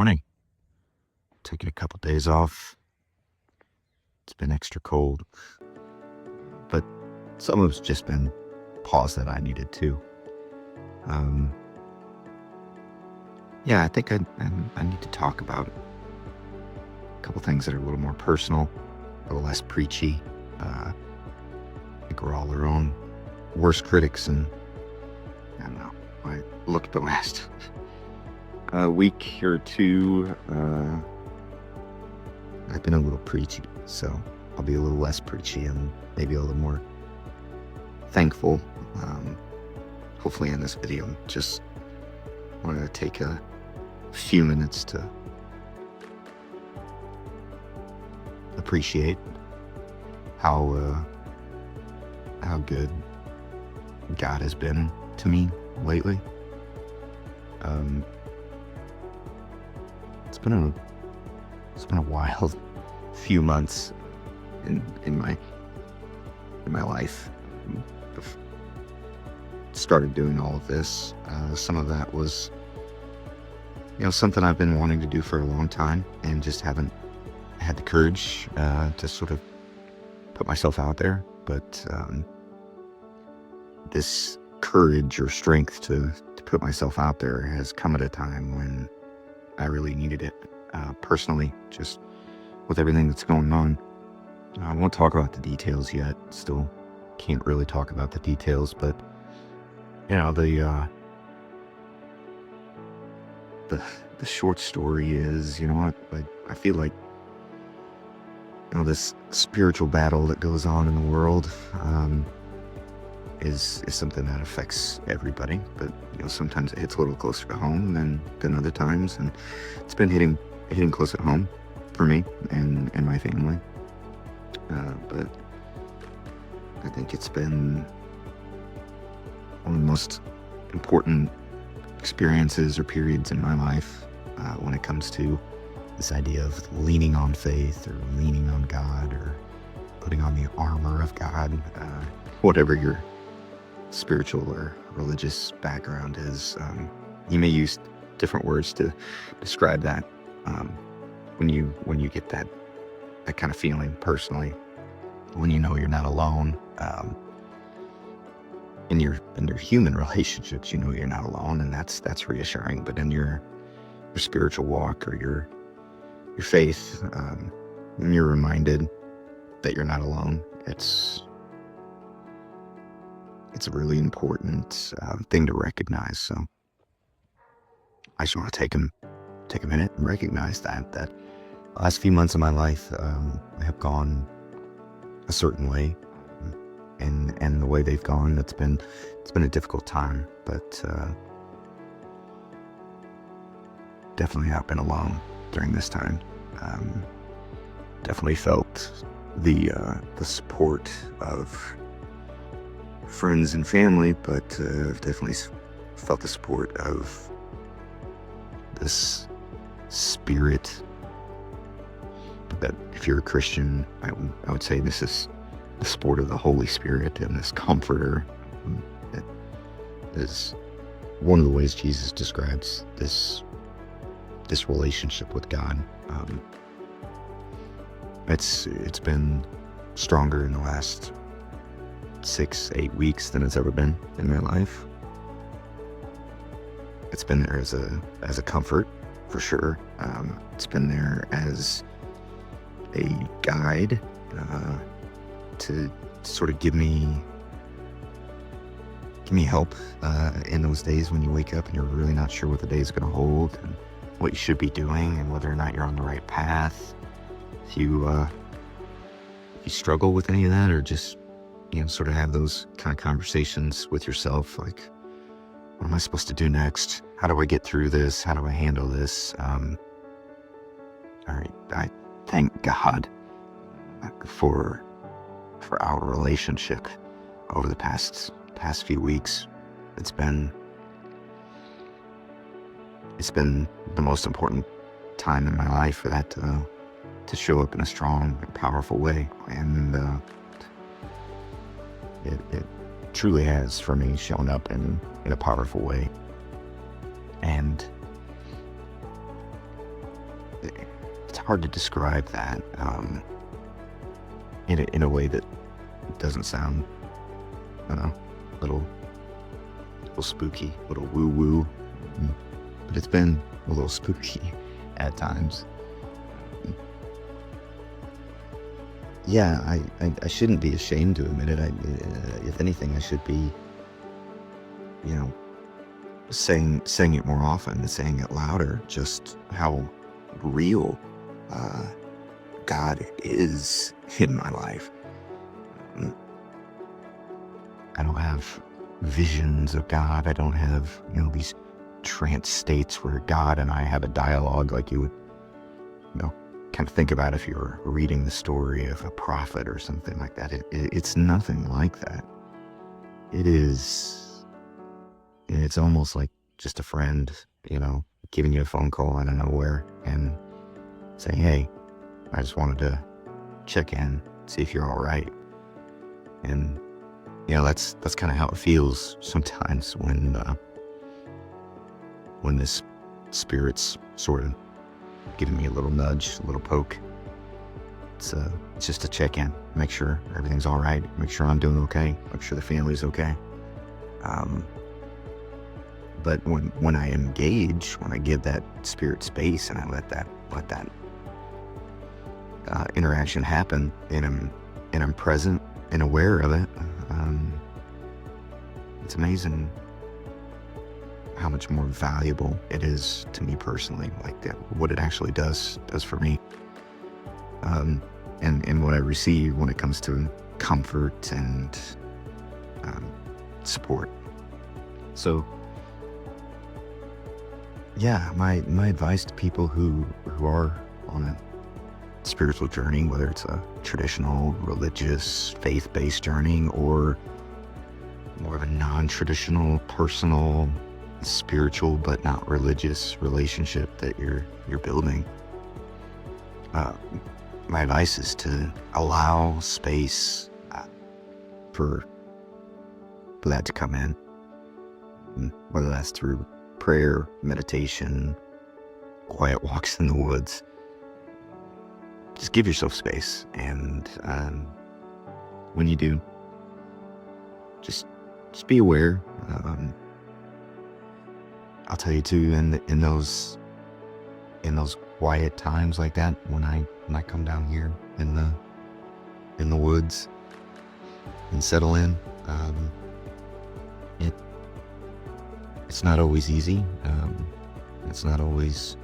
morning. Taking a couple days off. It's been extra cold, but some of it's just been pause that I needed too. Um, yeah, I think I need to talk about a couple things that are a little more personal, a little less preachy. I think we're all our own worst critics, and I don't know. I look at the last week or two. I've been a little preachy, so I'll be a little less preachy and maybe a little more thankful. Hopefully in this video, just wanted to take a few minutes to appreciate how good God has been to me lately. It's been a wild few months in my life. I've started doing all of this. Some of that was, something I've been wanting to do for a long time and just haven't had the courage to sort of put myself out there. But this courage or strength to put myself out there has come at a time when I really needed it. Personally, just with everything that's going on. I won't talk about the details yet. Still can't really talk about the details, but the short story is, I feel like this spiritual battle that goes on in the world is something that affects everybody, but sometimes it hits a little closer to home than other times, and it's been hitting close at home for me and my family. But I think it's been one of the most important experiences or periods in my life when it comes to this idea of leaning on faith or leaning on God or putting on the armor of God, whatever your spiritual or religious background is. You may use different words to describe that. When you get that kind of feeling personally, when you're not alone, in your human relationships, you're not alone, and that's reassuring. But in your spiritual walk or your faith, when you're reminded that you're not alone, it's a really important thing to recognize. So I just want to take a minute and recognize that the last few months of my life have gone a certain way, and the way they've gone, it's been a difficult time, but definitely not been alone during this time. Definitely felt the support of friends and family, but I've definitely felt the support of this spirit that, if you're a Christian, I would say this is the support of the Holy Spirit and this comforter. That is one of the ways Jesus describes this relationship with God. It's been stronger in the last 6-8 weeks than it's ever been in my life. It's been there as a comfort, for sure. It's been there as a guide to sort of give me help in those days when you wake up and you're really not sure what the day is going to hold and what you should be doing and whether or not you're on the right path. If you struggle with any of that, or just sort of have those kind of conversations with yourself, like, what am I supposed to do next? How do I get through this? How do I handle this? All right, I thank God for our relationship over the past few weeks. It's been the most important time in my life for that to show up in a strong, powerful way, and it truly has, for me, shown up in a powerful way. And it's hard to describe that in a way that doesn't sound, I don't know, little spooky, little woo woo. But it's been a little spooky at times. Yeah, I shouldn't be ashamed to admit it. If anything, I should be, you know, saying it more often and saying it louder. Just how real God is in my life. I don't have visions of God. I don't have, these trance states where God and I have a dialogue like you would, kind of think about if you were reading the story of a prophet or something like that. It's nothing like that. It's almost like just a friend, giving you a phone call out of nowhere and saying, hey, I just wanted to check in, see if you're all right. And, that's kind of how it feels sometimes when this spirit's sort of giving me a little nudge, a little poke. It's just a check-in, make sure everything's all right, make sure I'm doing okay, make sure the family's okay. But when I engage, when I give that spirit space and I let that interaction happen, and I'm present and aware of it, it's amazing how much more valuable it is to me personally, like what it actually does for me, and what I receive when it comes to comfort and support. So yeah, my advice to people who are on a spiritual journey, whether it's a traditional, religious, faith-based journey or more of a non-traditional, personal, spiritual but not religious relationship that you're building, my advice is to allow space for that to come in, whether that's through prayer, meditation, quiet walks in the woods. Just give yourself space, and when you do, just be aware. I'll tell you too, in those quiet times like that, when I come down here in the woods and settle in, it's not always easy. It's not always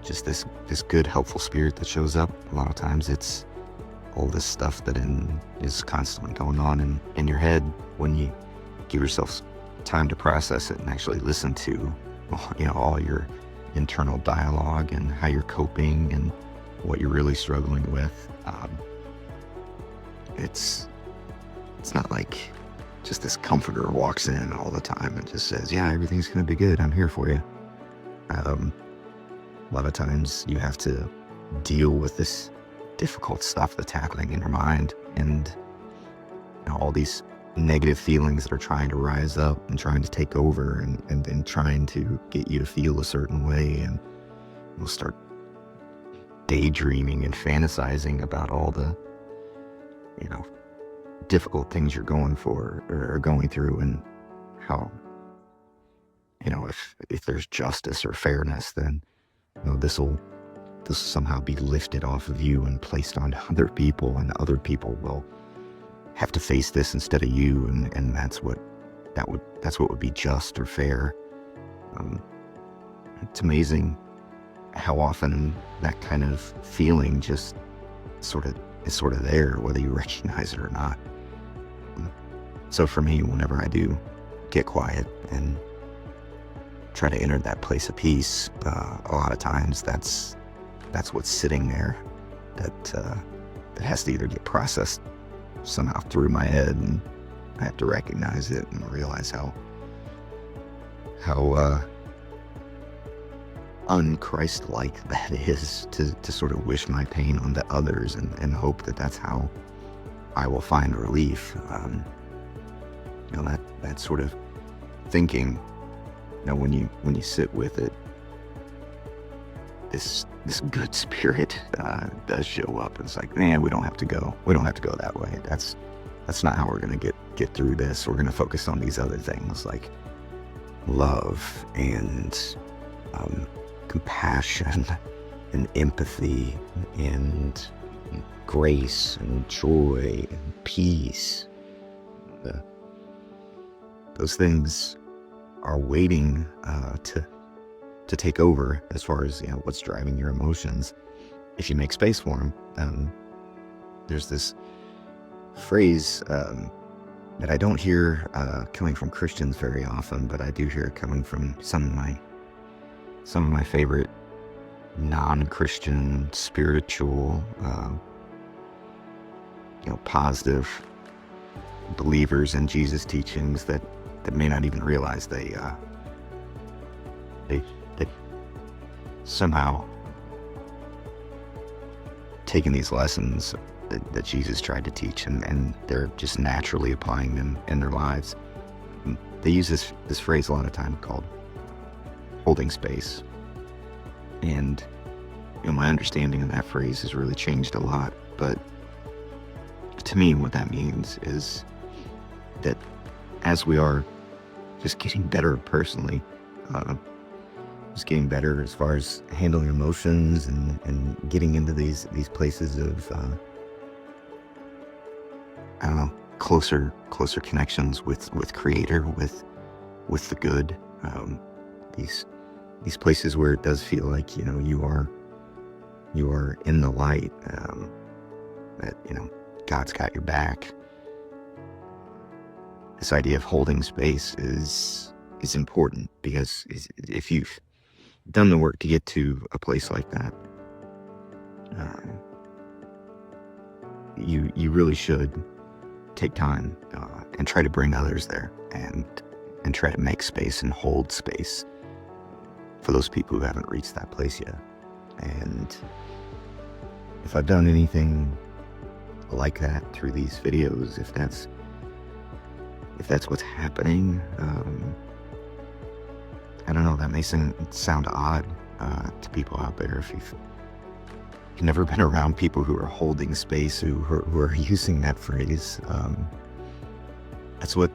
just this good, helpful spirit that shows up. A lot of times it's all this stuff that is constantly going on in your head when you give yourself time to process it and actually listen to, all your internal dialogue and how you're coping and what you're really struggling with. It's not like just this comforter walks in all the time and just says, yeah, everything's going to be good, I'm here for you. A lot of times you have to deal with this difficult stuff that's happening in your mind, and all these negative feelings that are trying to rise up and trying to take over and trying to get you to feel a certain way, and you'll start daydreaming and fantasizing about all the difficult things you're going for or going through, and how if there's justice or fairness, then this will somehow be lifted off of you and placed on other people, and other people will have to face this instead of you, and that's what would be just or fair. It's amazing how often that kind of feeling just is sort of there, whether you recognize it or not. So for me, whenever I do get quiet and try to enter that place of peace, a lot of times that's what's sitting there that has to either get processed somehow through my head, and I have to recognize it and realize how un-Christ-like that is to sort of wish my pain onto others and hope that that's how I will find relief. That sort of thinking, when you sit with it, this this good spirit does show up. It's like, man, we don't have to go. We don't have to go that way. That's not how we're gonna get through this. We're gonna focus on these other things like love and compassion and empathy and grace and joy and peace. Those things are waiting to take over as far as what's driving your emotions if you make space for them. There's this phrase that I don't hear coming from Christians very often, but I do hear it coming from some of my favorite non-Christian spiritual positive believers in Jesus teachings that may not even realize they somehow taken these lessons that Jesus tried to teach, and they're just naturally applying them in their lives. They use this phrase a lot of time called holding space. And my understanding of that phrase has really changed a lot. But to me, what that means is that as we are just getting better personally, just getting better as far as handling emotions and getting into these places of I don't know, closer connections with Creator, with the good. These places where it does feel like you are in the light. That God's got your back. This idea of holding space is important, because if you've done the work to get to a place like that, you really should take time and try to bring others there, and try to make space and hold space for those people who haven't reached that place yet. And if I've done anything like that through these videos, if that's what's happening, I don't know, that may sound odd to people out there if you've never been around people who are holding space, who are using that phrase. That's what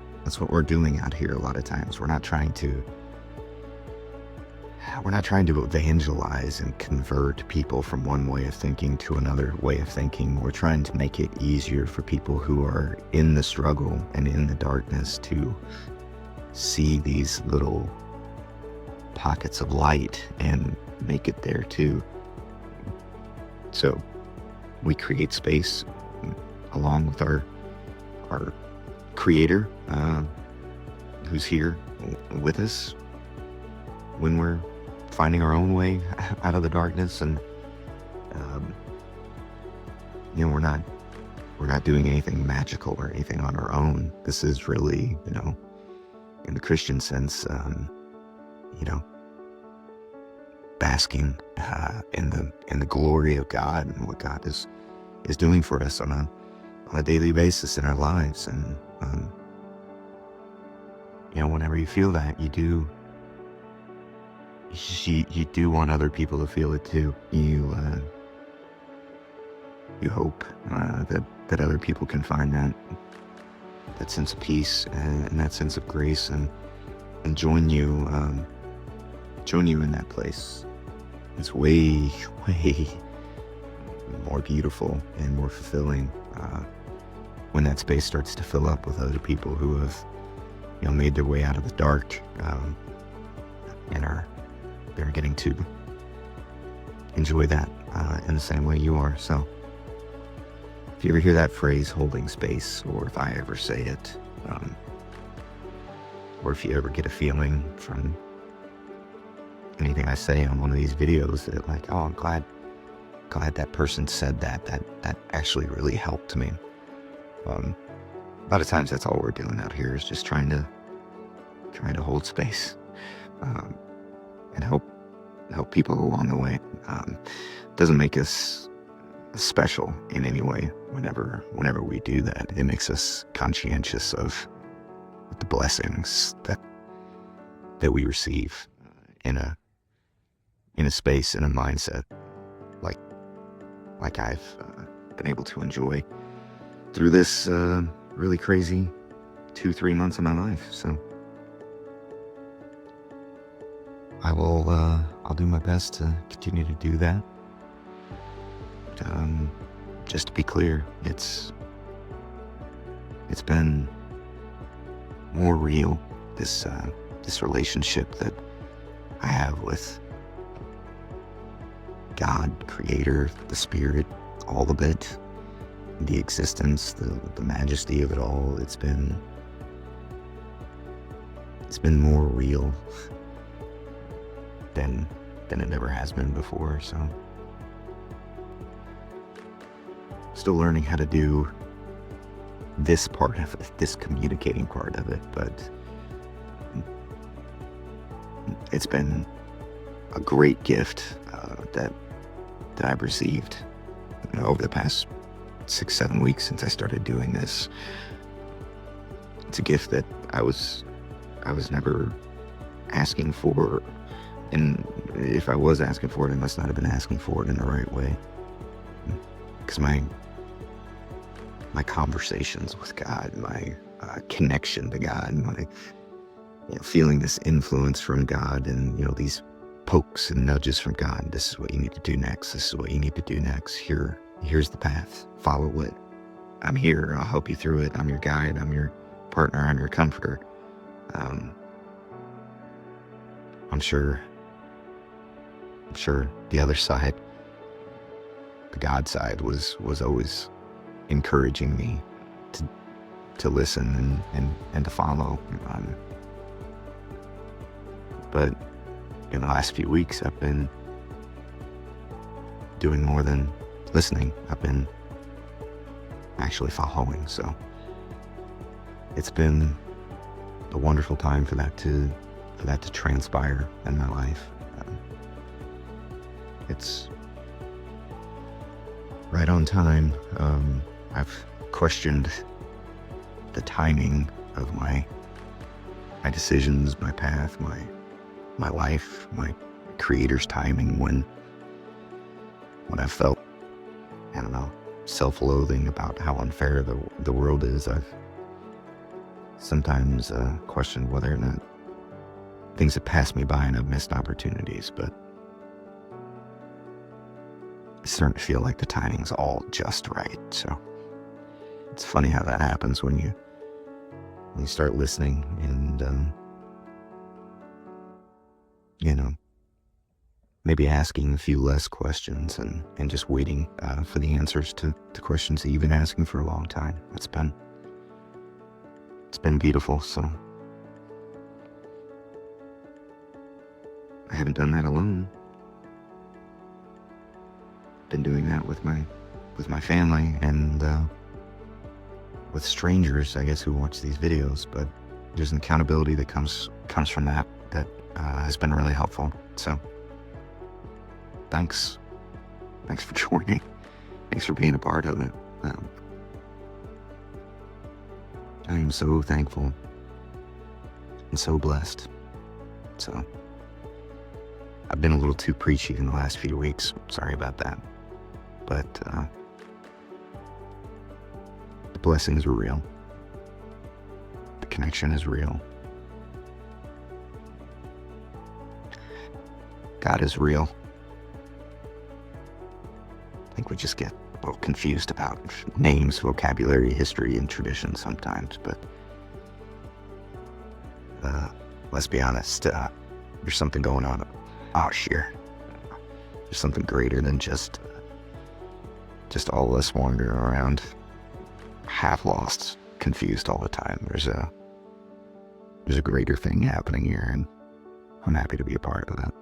we're doing out here a lot of times. We're not trying to evangelize and convert people from one way of thinking to another way of thinking. We're trying to make it easier for people who are in the struggle and in the darkness to see these little pockets of light and make it there too. So we create space along with our Creator, who's here with us when we're finding our own way out of the darkness. And we're not doing anything magical or anything on our own. This is really, in the Christian sense, basking in the glory of God and what God is doing for us on a daily basis in our lives. And whenever you feel that, you do want other people to feel it too. You hope that other people can find that sense of peace and that sense of grace, and join you in that place. It's way more beautiful and more fulfilling when that space starts to fill up with other people who have made their way out of the dark, and they're getting to enjoy that in the same way you are. So if you ever hear that phrase, holding space, or if I ever say it, or if you ever get a feeling from anything I say on one of these videos that oh, I'm glad that person said that actually really helped me. A lot of times that's all we're doing out here, is just trying to hold space and help people along the way. Doesn't make us special in any way whenever we do that. It makes us conscientious of the blessings that we receive in a space, in a mindset like I've been able to enjoy through this really crazy 2-3 months of my life. So I'll do my best to continue to do that. Just to be clear, it's been more real, this relationship that I have with God, Creator, the Spirit, all of it, the existence, the majesty of it all. It's been more real than it ever has been before. So still learning how to do this part of it, this communicating part of it, but it's been a great gift that I've received over the past 6-7 weeks since I started doing this. It's a gift that I was never asking for, and if I was asking for it, I must not have been asking for it in the right way, because my conversations with God, my connection to God, my feeling this influence from God, and these pokes and nudges from God. This is what you need to do next. This is what you need to do next. Here's the path. Follow it. I'm here. I'll help you through it. I'm your guide. I'm your partner. I'm your comforter. I'm sure the other side, the God side, was always encouraging me to listen and to follow. But in the last few weeks, I've been doing more than listening. I've been actually following. So it's been a wonderful time for that to transpire in my life. It's right on time. I've questioned the timing of my decisions, my path, my life, my Creator's timing, when I felt, I don't know, self-loathing about how unfair the world is. I've sometimes questioned whether or not things have passed me by and I've missed opportunities, but it's starting to feel like the timing's all just right. So it's funny how that happens when you start listening and maybe asking a few less questions and just waiting for the answers to questions that you've been asking for a long time. It's been beautiful. So I haven't done that alone. Been doing that with my family and with strangers, I guess, who watch these videos. But there's an accountability that comes from that has been really helpful. So thanks for joining. Thanks for being a part of it. I am so thankful and so blessed. So I've been a little too preachy in the last few weeks. Sorry about that. But the blessings are real. The connection is real. God is real. I think we just get a little confused about names, vocabulary, history, and tradition sometimes, but let's be honest, there's something going on out here. There's something greater than just all of us wandering around half lost, confused all the time. There's a greater thing happening here, and I'm happy to be a part of that.